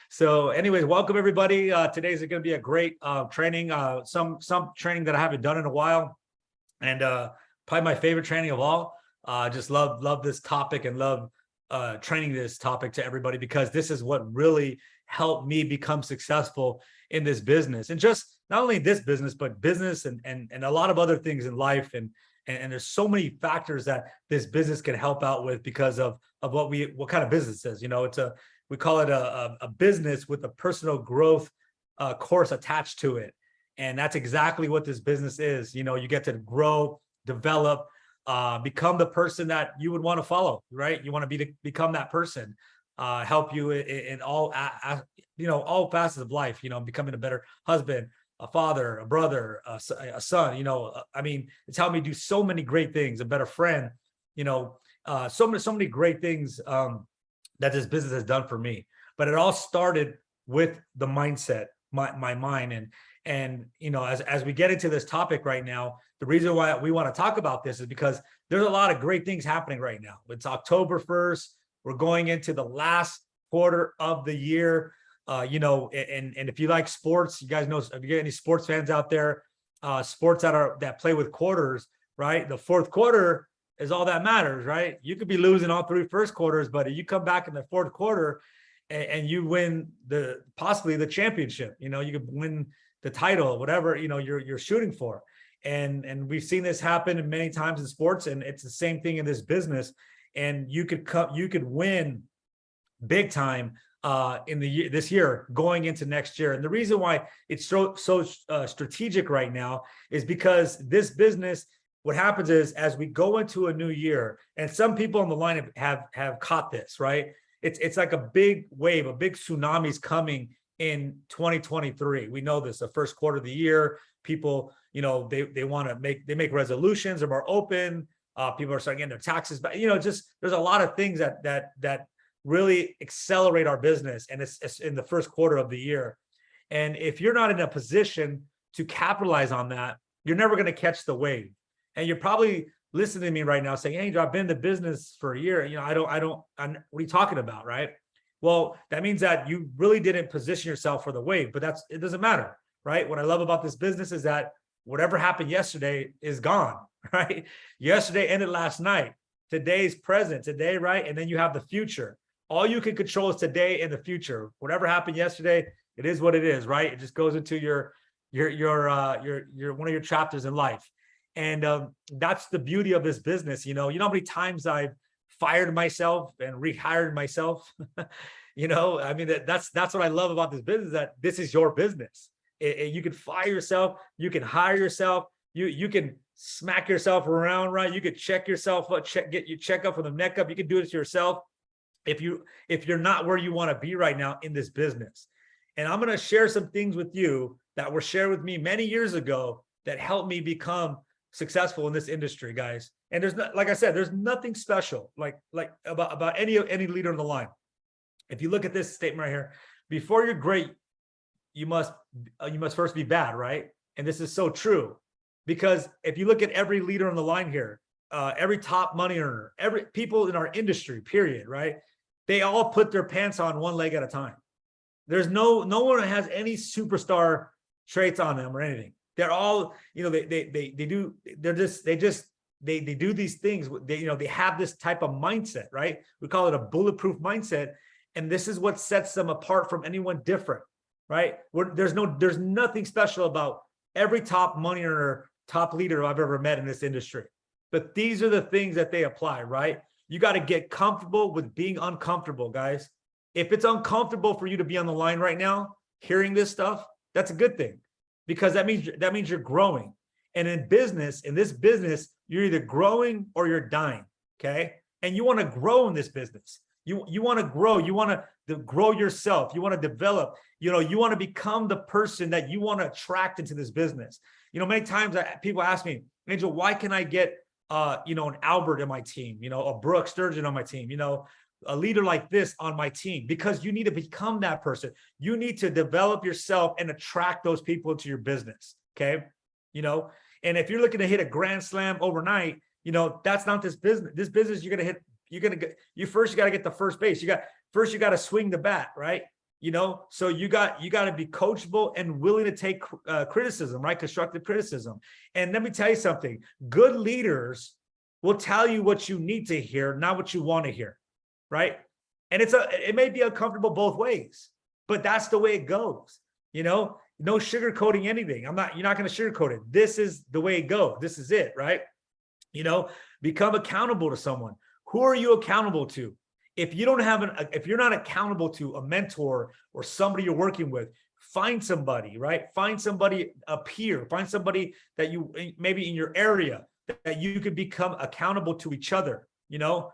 So anyways, welcome everybody. Today's going to be a great training, some training that I haven't done in a while, and probably my favorite training of all. Just love this topic and love training this topic to everybody, because this is what really helped me become successful in this business, and just not only this business, but business and a lot of other things in life. And there's so many factors that this business can help out with because of what kind of business it is. You know, we call it a business with a personal growth course attached to it. And that's exactly what this business is. You know, you get to grow, develop, become the person that you would want to follow, right? You want to become that person, help you in all, all facets of life, becoming a better husband, a father, a brother, a son, I mean, it's helped me do so many great things, a better friend, so many great things that this business has done for me. But it all started with the mindset, my mind. And as we get into this topic right now, the reason why we want to talk about this is because there's a lot of great things happening right now. It's October 1st. We're going into the last quarter of the year. And if you like sports, you guys know, if you get any sports fans out there, sports that play with quarters, right? The fourth quarter is all that matters, right? You could be losing all three first quarters, but if you come back in the fourth quarter and you win possibly the championship, you could win the title, whatever, you're shooting for. And we've seen this happen many times in sports, and it's the same thing in this business. And you could win big time this year going into next year. And the reason why it's so strategic right now is because this business, what happens is, as we go into a new year, and some people on the line have caught this, right? It's like a big wave, a big tsunami is coming in 2023. We know this, the first quarter of the year, people, they want to make resolutions, they're more open. People are starting getting their taxes back. Just there's a lot of things that really accelerate our business, and it's in the first quarter of the year. And if you're not in a position to capitalize on that, you're never going to catch the wave. And you're probably listening to me right now saying, "Hey, I've been in the business for a year. What are you talking about?" Right? Well, that means that you really didn't position yourself for the wave, but it doesn't matter, right? What I love about this business is that whatever happened yesterday is gone, right? Yesterday ended last night. Today's present today, right? And then you have the future. All you can control is today and the future. Whatever happened yesterday, it is what it is, right? It just goes into your one of your chapters in life. And that's the beauty of this business. You know how many times I've fired myself and rehired myself. I mean, that's what I love about this business, that this is your business. You can fire yourself, you can hire yourself, you can smack yourself around, right? You could check yourself up, get your checkup from the neck up. You can do it yourself if you're not where you want to be right now in this business. And I'm going to share some things with you that were shared with me many years ago that helped me become successful in this industry, guys. And there's not, like I said, there's nothing special about any leader on the line. If you look at this statement right here, before you're great, you must first be bad, right? And this is so true, because if you look at every leader on the line here, every top money earner, every people in our industry, period, right? They all put their pants on one leg at a time. There's no one that has any superstar traits on them or anything. They're all, they do these things. They have this type of mindset, right? We call it a bulletproof mindset. And this is what sets them apart from anyone different, right? There's nothing special about every top money earner, top leader I've ever met in this industry. But these are the things that they apply, right? You got to get comfortable with being uncomfortable, guys. If it's uncomfortable for you to be on the line right now, hearing this stuff, that's a good thing, because that means you're growing. And in this business, you're either growing or you're dying, okay? And you want to grow in this business. You want to grow. You want to grow yourself. You want to develop. You want to become the person that you want to attract into this business. Many times people ask me, Angel, why can I get an Albert in my team? A Brooke Sturgeon on my team? A leader like this on my team? Because you need to become that person. You need to develop yourself and attract those people into your business. Okay. And if you're looking to hit a grand slam overnight, that's not this business. This business, you first got to get the first base. You got to swing the bat, right? So you got to be coachable and willing to take criticism, right? Constructive criticism. And let me tell you something, good leaders will tell you what you need to hear, not what you want to hear, right? And it may be uncomfortable both ways, but that's the way it goes. No sugarcoating anything. You're not going to sugarcoat it. This is the way it goes. This is it, right? Become accountable to someone. Who are you accountable to? If you don't have if you're not accountable to a mentor or somebody you're working with, find somebody, right? Find somebody, a peer, find somebody that you maybe in your area that you can become accountable to each other,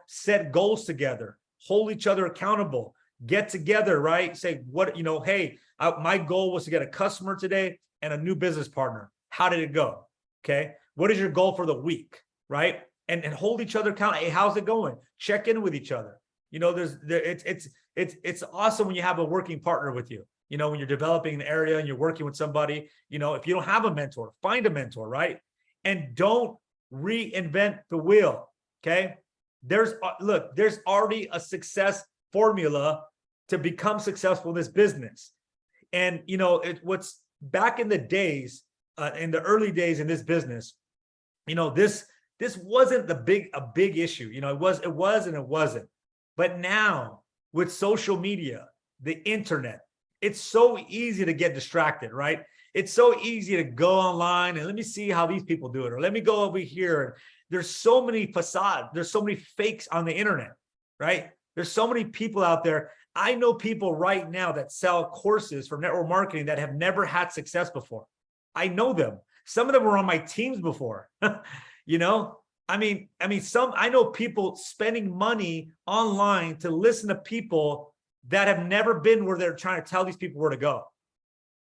set goals together, hold each other accountable, get together, right? Say hey, my goal was to get a customer today and a new business partner. How did it go? Okay. What is your goal for the week? Right. And hold each other accountable. Hey, how's it going? Check in with each other. It's awesome when you have a working partner with you, when you're developing an area and you're working with somebody, if you don't have a mentor, find a mentor, right? And don't reinvent the wheel. Okay. There's already a success formula to become successful in this business. And, what's back in the days, in the early days in this business, this wasn't a big issue. It was and it wasn't. But now with social media, the internet, it's so easy to get distracted, right? It's so easy to go online and let me see how these people do it. Or let me go over here. There's so many facades. There's so many fakes on the internet, right? There's so many people out there. I know people right now that sell courses for network marketing that have never had success before. I know them. Some of them were on my teams before, I know people spending money online to listen to people that have never been where they're trying to tell these people where to go.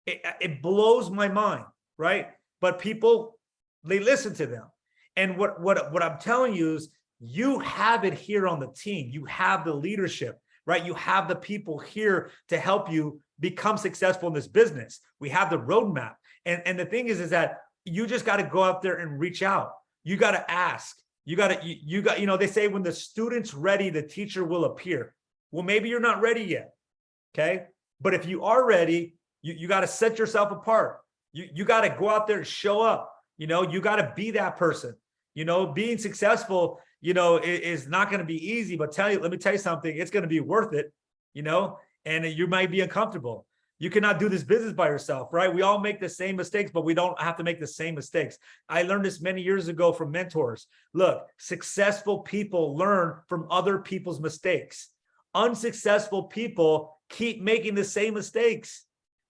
It blows my mind, right? But people, they listen to them. And what I'm telling you is you have it here on the team. You have the leadership, right? You have the people here to help you become successful in this business. We have the roadmap. And the thing is that you just got to go out there and reach out. You got to ask. They say when the student's ready, the teacher will appear. Well, maybe you're not ready yet. Okay. But if you are ready, you got to set yourself apart. You got to go out there and show up. You got to be that person. Being successful, is not going to be easy, but let me tell you something, it's going to be worth it, and you might be uncomfortable. You cannot do this business by yourself, right? We all make the same mistakes, but we don't have to make the same mistakes. I learned this many years ago from mentors. Look, successful people learn from other people's mistakes. Unsuccessful people keep making the same mistakes.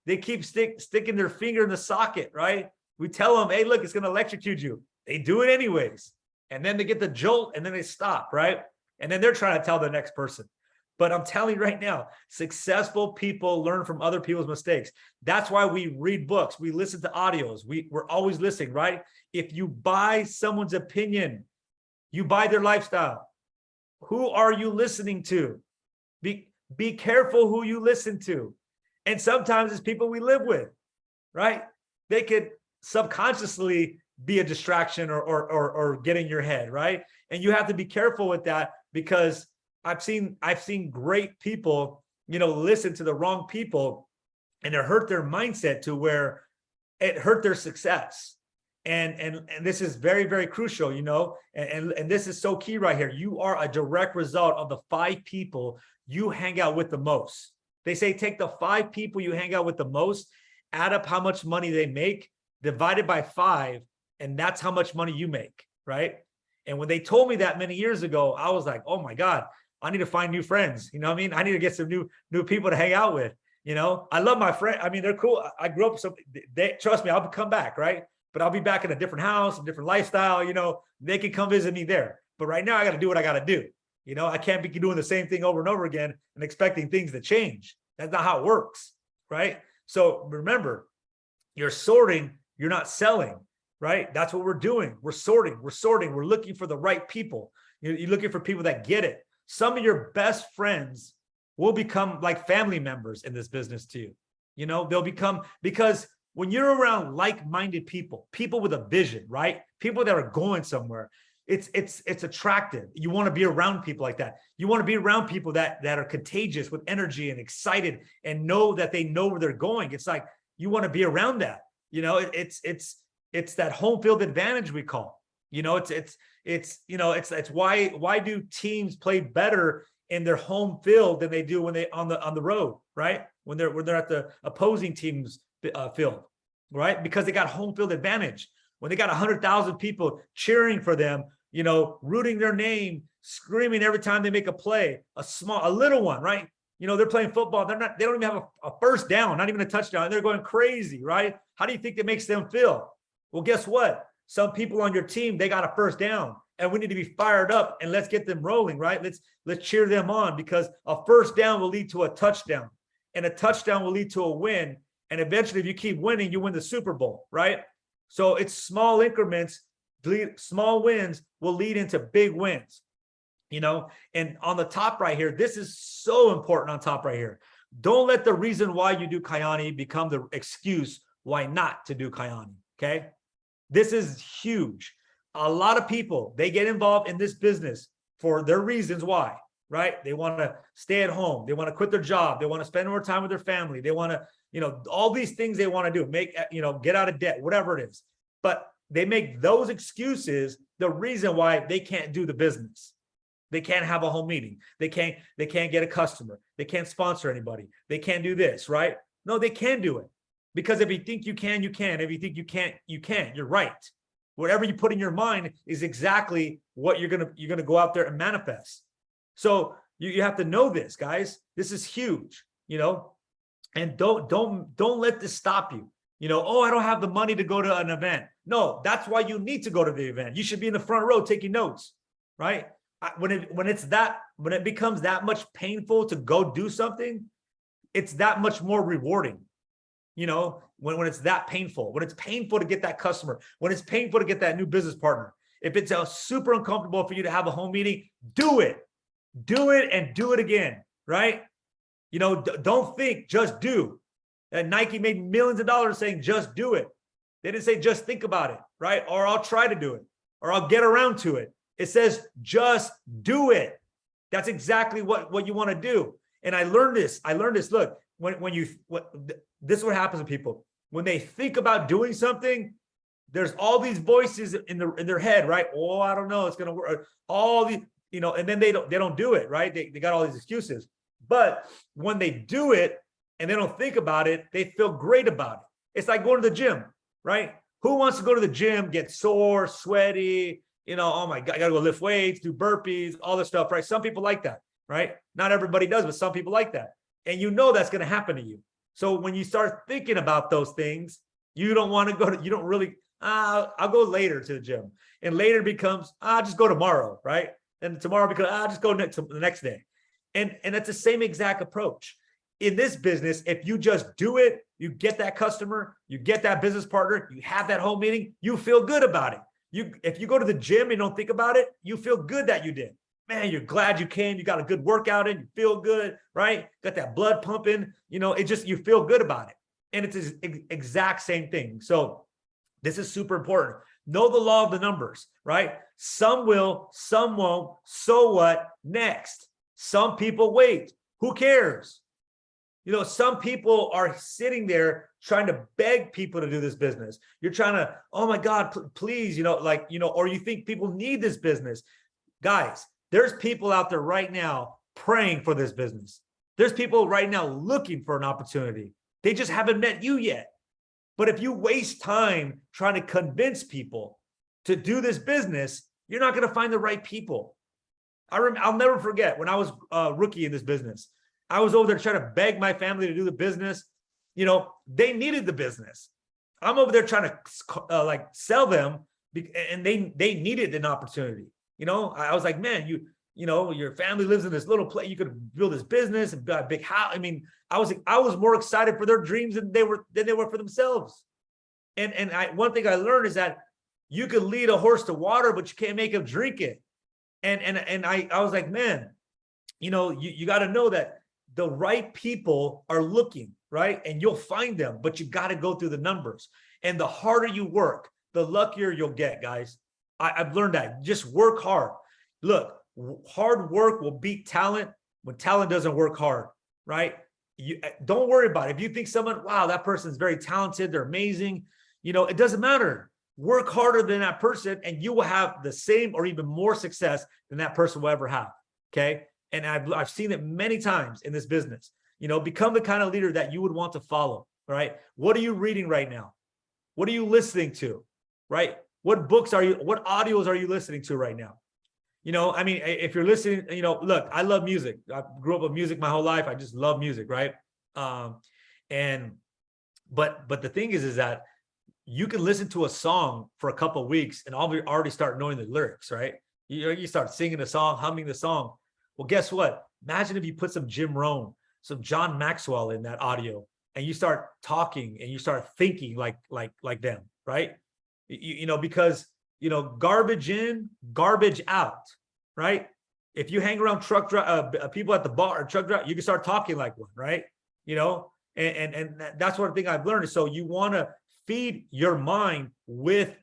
They keep sticking their finger in the socket, right? We tell them, hey, look, it's going to electrocute you. They do it anyways. And then they get the jolt and then they stop, right? And then they're trying to tell the next person. But I'm telling you right now, successful people learn from other people's mistakes. That's why we read books. We listen to audios. We're always listening, right? If you buy someone's opinion, you buy their lifestyle. Who are you listening to? Be careful who you listen to. And sometimes it's people we live with, right? They could subconsciously be a distraction or get in your head, right? And you have to be careful with that, because I've seen great people, listen to the wrong people, and it hurt their mindset to where it hurt their success. And this is very, very crucial, and this is so key right here. You are a direct result of the 5 people you hang out with the most. They say, take the 5 people you hang out with the most, add up how much money they make, divide it by 5, and that's how much money you make, right? And when they told me that many years ago, I was like, oh my God, I need to find new friends. You know what I mean? I need to get some new people to hang out with. I love my friend. I mean, they're cool. I grew up, so they trust me, I'll come back, right? But I'll be back in a different house, a different lifestyle, they can come visit me there. But right now I got to do what I got to do. I can't be doing the same thing over and over again and expecting things to change. That's not how it works, right? So remember, you're sorting, you're not selling, right? That's what we're doing. We're sorting. We're looking for the right people. You're looking for people that get it. Some of your best friends will become like family members in this business to you. They'll become, because when you're around like-minded people with a vision, right? People that are going somewhere, it's attractive. You want to be around people like that. You want to be around people that are contagious with energy and excited and know that they know where they're going. It's like you want to be around that. You know, it's that home field advantage we call. You know, it's why do teams play better in their home field than they do when they on the road, right? When they're at the opposing team's field, right? Because they got home field advantage. When they got 100,000 people cheering for them, you know, rooting their name, screaming every time they make a play, a little one, right? You know, they're playing football. They don't even have a first down, not even a touchdown. And they're going crazy, right? How do you think that makes them feel? Well, guess what? Some people on your team, they got a first down, and we need to be fired up and let's get them rolling, right? Let's cheer them on, because a first down will lead to a touchdown, and a touchdown will lead to a win. And eventually, if you keep winning, you win the Super Bowl, right? So it's small increments, small wins will lead into big wins, you know? And on the top right here, this is so important on top right here. Don't let the reason why you do Kyani become the excuse why not to do Kyani, okay? This is huge. A lot of people, they get involved in this business for their reasons why, right? They want to stay at home. They want to quit their job. They want to spend more time with their family. They want to, you know, all these things they want to do, get out of debt, whatever it is. But they make those excuses the reason why they can't do the business. They can't have a home meeting. They can't get a customer. They can't sponsor anybody. They can't do this, right? No, they can do it. Because if you think you can, you can. If you think you can't, you can't. You're right. Whatever you put in your mind is exactly what you're gonna go out there and manifest. So you have to know this, guys. This is huge, you know. And don't let this stop you. You know, oh, I don't have the money to go to an event. No, that's why you need to go to the event. You should be in the front row taking notes, right? When it becomes that much painful to go do something, it's that much more rewarding. You know, when it's that painful, when it's painful to get that customer, when it's painful to get that new business partner, if it's super uncomfortable for you to have a home meeting, do it and do it again, right? You know, don't think, just do. And Nike made millions of dollars saying, just do it. They didn't say, just think about it, right? Or I'll try to do it, or I'll get around to it. It says, just do it. That's exactly what you want to do. And I learned this. Look, this is what happens to people. When they think about doing something, there's all these voices in their head, right? Oh, I don't know, it's going to work. All these, you know, and then they don't do it, right? They got all these excuses. But when they do it and they don't think about it, they feel great about it. It's like going to the gym, right? Who wants to go to the gym, get sore, sweaty, you know, oh my God, I got to go lift weights, do burpees, all this stuff, right? Some people like that, right? Not everybody does, but some people like that. And you know that's going to happen to you. So when you start thinking about those things, you don't want to go to, you don't really, I'll go later to the gym. And later becomes, I'll just go tomorrow, right? And tomorrow becomes, I'll just go the next day. And it's the same exact approach. In this business, if you just do it, you get that customer, you get that business partner, you have that home meeting, you feel good about it. If you go to the gym and don't think about it, you feel good that you did. Man, you're glad you came. You got a good workout in. You feel good, right? Got that blood pumping. You know, you feel good about it. And it's the exact same thing. So this is super important. Know the law of the numbers, right? Some will, some won't. So what? Next. Some people wait. Who cares? You know, some people are sitting there trying to beg people to do this business. You're trying to, oh my God, please, you know, like, you know, or you think people need this business. Guys, there's people out there right now praying for this business. There's people right now looking for an opportunity. They just haven't met you yet. But if you waste time trying to convince people to do this business, you're not going to find the right people. I'll never forget when I was a rookie in this business. I was over there trying to beg my family to do the business. You know, they needed the business. I'm over there trying to like sell them, and they needed an opportunity. You know, I was like, man, you know, your family lives in this little place. You could build this business and build a big house. I mean, I was more excited for their dreams than they were for themselves. And one thing I learned is that you could lead a horse to water, but you can't make him drink it. And I was like, man, you know, you got to know that the right people are looking, right? And you'll find them, but you got to go through the numbers. And the harder you work, the luckier you'll get, guys. I've learned that. Just work hard. Look, hard work will beat talent when talent doesn't work hard, right? You don't worry about it. If you think someone, wow, that person's very talented, they're amazing, it doesn't matter. Work harder than that person and you will have the same or even more success than that person will ever have. Okay. And I've seen it many times in this business. Become the kind of leader that you would want to follow, right? What are you reading right now? What are you listening to, right? What audios are you listening to right now? If you're listening, look, I love music. I grew up with music my whole life. I just love music, right? But the thing is that you can listen to a song for a couple of weeks and already start knowing the lyrics, right? You start singing the song, humming the song. Well, guess what? Imagine if you put some Jim Rohn, some John Maxwell in that audio, and you start talking and you start thinking like them, right? Because garbage in, garbage out, right? If you hang around people at the bar or truck drive, you can start talking like one, right? And that's one thing I've learned is, so you want to feed your mind with,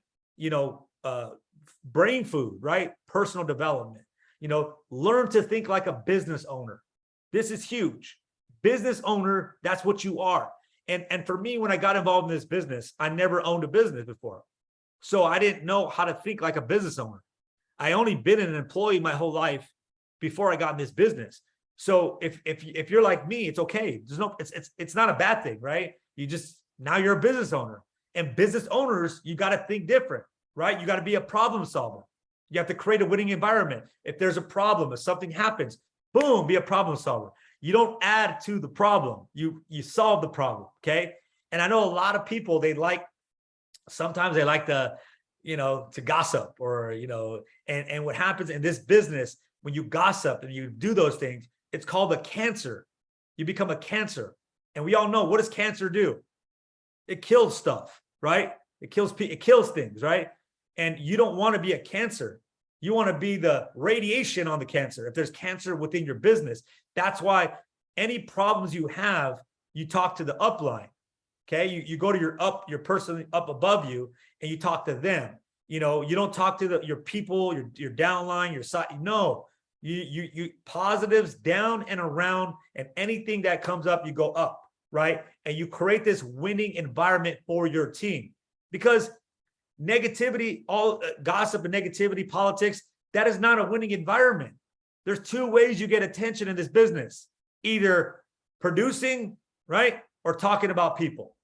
brain food, right? Personal development, learn to think like a business owner. This is huge. Business owner, that's what you are. And for me, when I got involved in this business, I never owned a business before. So I didn't know how to think like a business owner. I only been an employee my whole life before I got in this business. So if you're like me, it's okay. It's not a bad thing, right? Now you're a business owner, and business owners, you got to think different, right? You got to be a problem solver. You have to create a winning environment. If there's a problem, if something happens, boom, be a problem solver. You don't add to the problem. You solve the problem, okay? And I know a lot of people, sometimes they like to gossip or, and what happens in this business, when you gossip and you do those things, it's called a cancer. You become a cancer. And we all know, what does cancer do? It kills stuff, right? It kills things, right? And you don't want to be a cancer. You want to be the radiation on the cancer. If there's cancer within your business, that's why any problems you have, you talk to the upline. Okay. You go to your person up above you and you talk to them. You don't talk to your people, your downline, your side. No, you positives down and around, and anything that comes up, you go up, right? And you create this winning environment for your team, because negativity, all gossip and negativity, politics, that is not a winning environment. There's two ways you get attention in this business: either producing, right, or talking about people.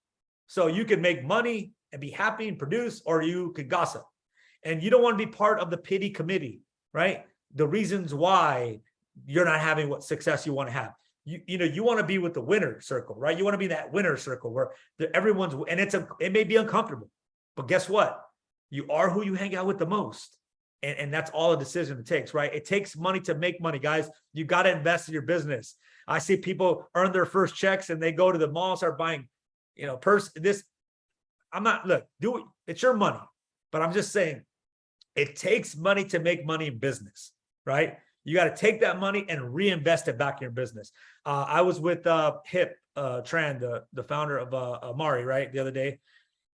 So you can make money and be happy and produce, or you could gossip. And you don't want to be part of the pity committee, right? The reasons why you're not having what success you want to have. You want to be with the winner circle, right? You want to be that winner circle where everyone's, and it may be uncomfortable, but guess what? You are who you hang out with the most. And that's all a decision it takes, right? It takes money to make money, guys. You got to invest in your business. I see people earn their first checks and they go to the mall, start buying, do it. It's your money, but I'm just saying it takes money to make money in business, right? You got to take that money and reinvest it back in your business. I was with Hip Tran, the founder of Amari, right, the other day,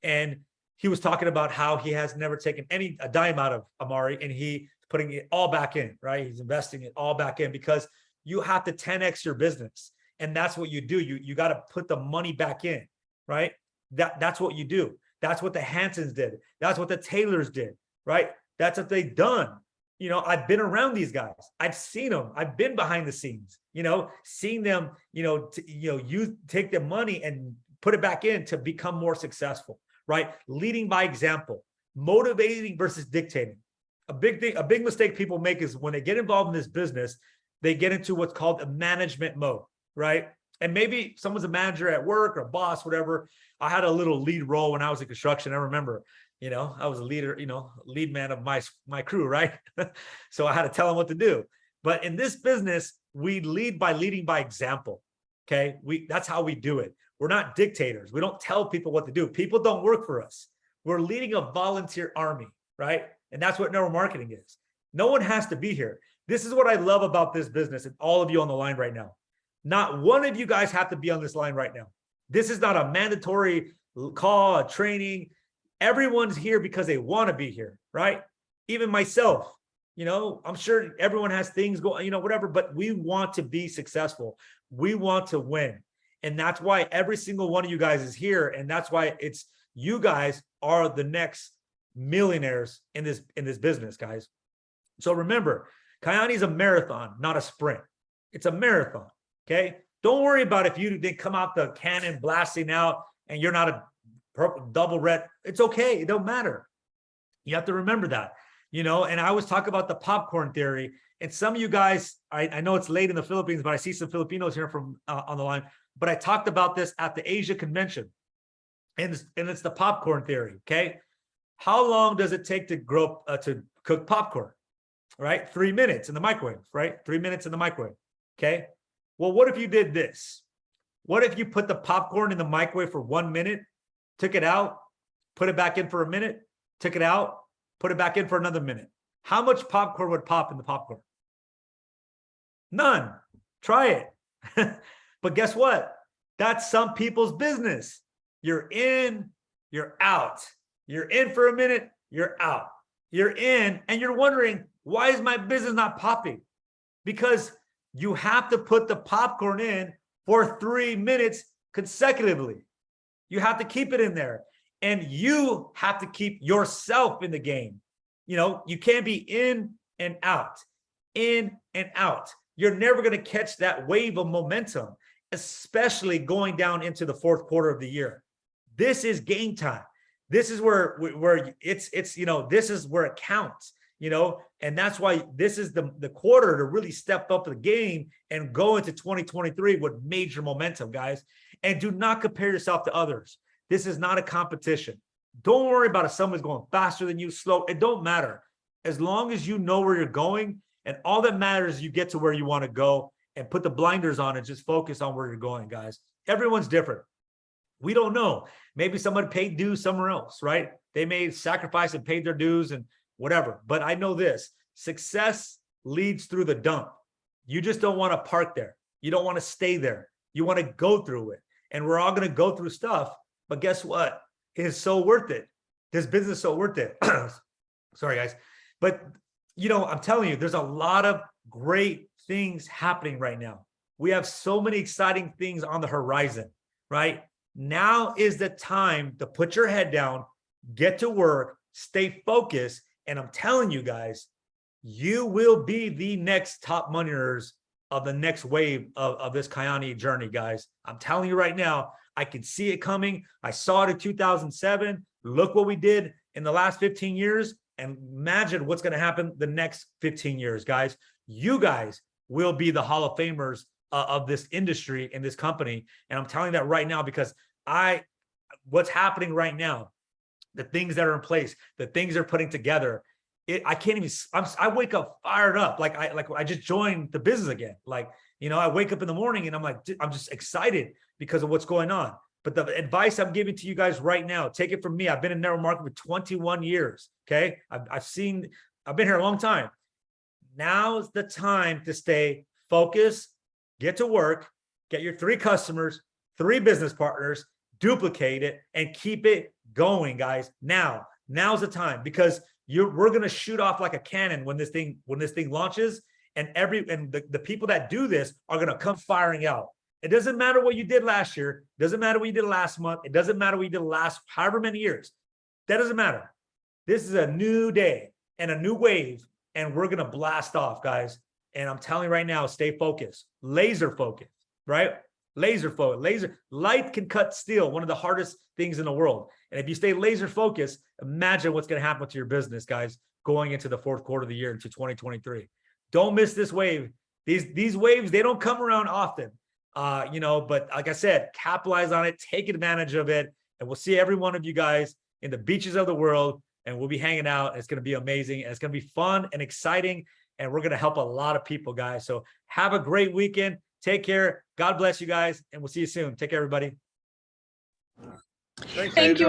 and he was talking about how he has never taken a dime out of Amari, and he's putting it all back in, right? He's investing it all back in, because you have to 10x your business, and that's what you do. You got to put the money back in, right? That's what you do. That's what the Hansons did. That's what the Taylors did, right? That's what they've done. I've been around these guys. I've seen them. I've been behind the scenes, seeing them, you take the money and put it back in to become more successful, right? Leading by example, motivating versus dictating. A big mistake people make is when they get involved in this business, they get into what's called a management mode, right? And maybe someone's a manager at work or a boss, whatever. I had a little lead role when I was in construction. I remember, I was a leader, lead man of my crew, right? So I had to tell them what to do. But in this business, we lead by leading by example. Okay. That's how we do it. We're not dictators. We don't tell people what to do. People don't work for us. We're leading a volunteer army, right? And that's what neuromarketing is. No one has to be here. This is what I love about this business, and all of you on the line right now. Not one of you guys have to be on this line right now. This is not a mandatory call, a training. Everyone's here because they want to be here, right? even myself, I'm sure everyone has things going, whatever, but we want to be successful. We want to win. And that's why every single one of you guys is here. And that's why you guys are the next millionaires in this business, guys. So remember, Kayani is a marathon, not a sprint. It's a marathon. Okay. Don't worry about if you didn't come out the cannon blasting out and you're not a double red. It's okay. It don't matter. You have to remember that, and I always talk about the popcorn theory. And some of you guys, I know it's late in the Philippines, but I see some Filipinos here from on the line. But I talked about this at the Asia convention, and it's the popcorn theory. Okay, how long does it take to cook popcorn? Right, 3 minutes in the microwave. Right, 3 minutes in the microwave. Okay, well, what if you did this? What if you put the popcorn in the microwave for 1 minute, took it out, put it back in for a minute, took it out, put it back in for another minute? How much popcorn would pop in the popcorn? None. Try it. But guess what? That's some people's business. You're in, you're out. You're in for a minute, you're out. You're in, and you're wondering, why is my business not popping? Because you have to put the popcorn in for 3 minutes consecutively. You have to keep it in there. And you have to keep yourself in the game. You can't be in and out, in and out. You're never going to catch that wave of momentum, especially going down into the fourth quarter of the year. This is game time. This is where it's this is where it counts, and that's why this is the quarter to really step up the game and go into 2023 with major momentum, guys. And do not compare yourself to others. This is not a competition. Don't worry about if someone's going faster than you, slow. It don't matter. As long as you know where you're going, and all that matters is you get to where you want to go and put the blinders on and just focus on where you're going, guys. Everyone's different. We don't know. Maybe somebody paid dues somewhere else, right? They may sacrifice and paid their dues and whatever. But I know this, success leads through the dump. You just don't want to park there. You don't want to stay there. You want to go through it. And we're all going to go through stuff. But guess what? It is so worth it. This business is so worth it. Sorry, guys. But, I'm telling you, there's a lot of great things happening right now. We have so many exciting things on the horizon, right? Now is the time to put your head down, get to work, stay focused. And I'm telling you guys, you will be the next top money earners of the next wave of this Kayani journey, guys. I'm telling you right now, I can see it coming. I saw it in 2007. Look what we did in the last 15 years. And imagine what's going to happen the next 15 years, guys. You guys will be the Hall of Famers of this industry and this company. And I'm telling you that right now because what's happening right now, the things that are in place, the things they're putting together, I can't even, I wake up fired up. Like I just joined the business again. I wake up in the morning and I'm just excited because of what's going on. But the advice I'm giving to you guys right now, take it from me. I've been in network marketing for 21 years. Okay. I've been here a long time. Now's the time to stay focused, get to work, get your 3 customers, 3 business partners, duplicate it and keep it going, guys. Now's the time because we're going to shoot off like a cannon when this thing launches, and the people that do this are going to come firing out. It doesn't matter what you did last year. It doesn't matter what you did last month. It doesn't matter what you did last however many years. That doesn't matter. This is a new day and a new wave, and we're going to blast off, guys. And I'm telling you right now, stay focused, laser focused, right? Laser focused. Light can cut steel, one of the hardest things in the world. And if you stay laser focused, imagine what's going to happen to your business, guys, going into the fourth quarter of the year into 2023. Don't miss this wave. These waves, they don't come around often. But like I said, capitalize on it, take advantage of it, and we'll see every one of you guys in the beaches of the world, and we'll be hanging out. It's going to be amazing, and it's going to be fun and exciting, and we're going to help a lot of people, guys. So have a great weekend. Take care. God bless you guys, and we'll see you soon. Take care, everybody. Thank you.